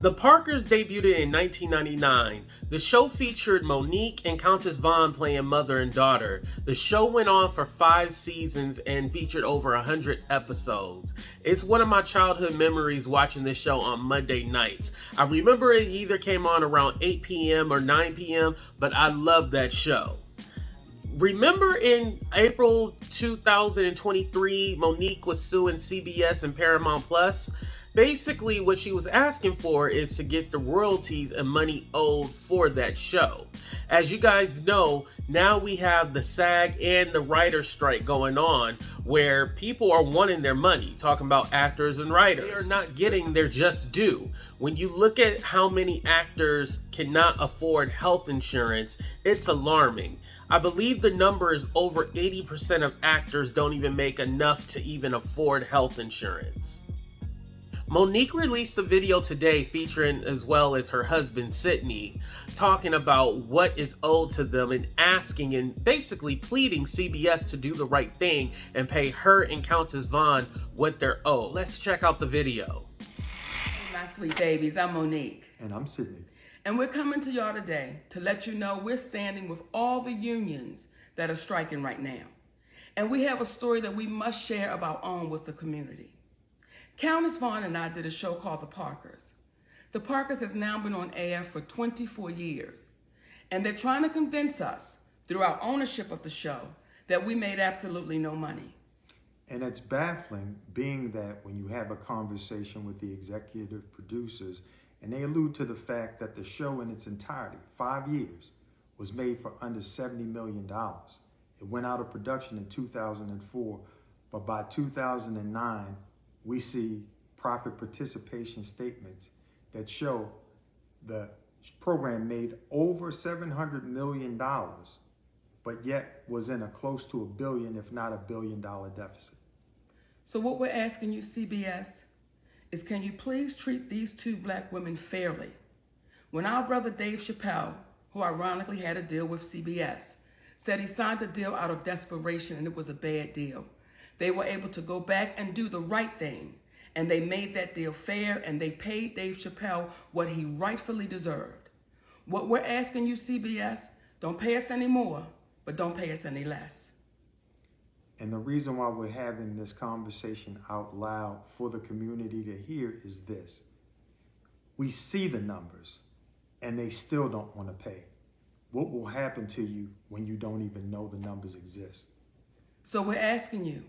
The Parkers debuted in 1999. The show featured Monique and Countess Vaughn playing mother and daughter. The show went on for 5 seasons and featured over 100 episodes. It's one of my childhood memories watching this show on Monday nights. I remember it either came on around 8 p.m. or 9 p.m., but I loved that show. Remember in April 2023, Monique was suing CBS and Paramount Plus? Basically, what she was asking for is to get the royalties and money owed for that show. As you guys know, now we have the SAG and the writer's strike going on, where people are wanting their money, talking about actors and writers. They are not getting their just due. When you look at how many actors cannot afford health insurance, it's alarming. I believe the number is over 80% of actors don't even make enough to even afford health insurance. Monique released a video today featuring as well as her husband Sidney, talking about what is owed to them and asking and basically pleading CBS to do the right thing and pay her and Countess Vaughn what they're owed. Let's check out the video. Hey, my sweet babies, I'm Monique. And I'm Sidney. And we're coming to y'all today to let you know we're standing with all the unions that are striking right now. And we have a story that we must share of our own with the community. Countess Vaughn and I did a show called The Parkers. The Parkers has now been on air for 24 years. And they're trying to convince us, through our ownership of the show, that we made absolutely no money. And it's baffling, being that when you have a conversation with the executive producers, and they allude to the fact that the show in its entirety, 5 years, was made for under $70 million. It went out of production in 2004, but by 2009, we see profit participation statements that show the program made over $700 million, but yet was in a close to $1 billion, if not $1 billion deficit. So what we're asking you, CBS, is can you please treat these two black women fairly? When our brother Dave Chappelle, who ironically had a deal with CBS, said he signed the deal out of desperation and it was a bad deal, they were able to go back and do the right thing. And they made that deal fair and they paid Dave Chappelle what he rightfully deserved. What we're asking you, CBS, don't pay us any more, but don't pay us any less. And the reason why we're having this conversation out loud for the community to hear is this. We see the numbers and they still don't want to pay. What will happen to you when you don't even know the numbers exist? So we're asking you,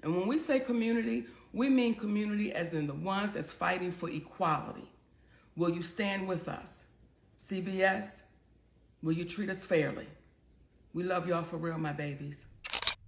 and when we say community, we mean community as in the ones that's fighting for equality. Will you stand with us? CBS, will you treat us fairly? We love y'all for real, my babies.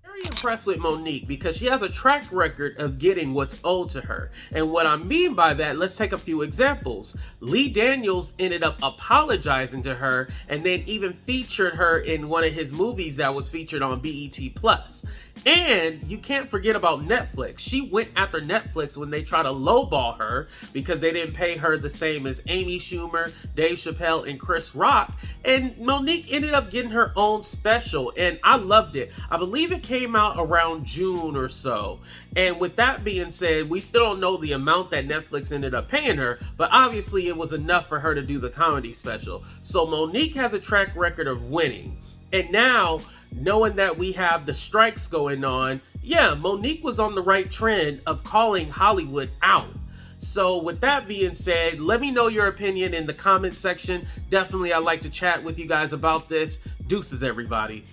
Very impressed with Monique because she has a track record of getting what's owed to her. And what I mean by that, let's take a few examples. Lee Daniels ended up apologizing to her and then even featured her in one of his movies that was featured on BET Plus. And you can't forget about Netflix. She went after Netflix when they tried to lowball her because they didn't pay her the same as Amy Schumer, Dave Chappelle, and Chris Rock. And Monique ended up getting her own special, and I loved it. I believe it came out around June or so. And with that being said, we still don't know the amount that Netflix ended up paying her, but obviously it was enough for her to do the comedy special. So Monique has a track record of winning. And now, knowing that we have the strikes going on, yeah, Monique was on the right trend of calling Hollywood out. So with that being said, let me know your opinion in the comment section. Definitely, I'd like to chat with you guys about this. Deuces, everybody.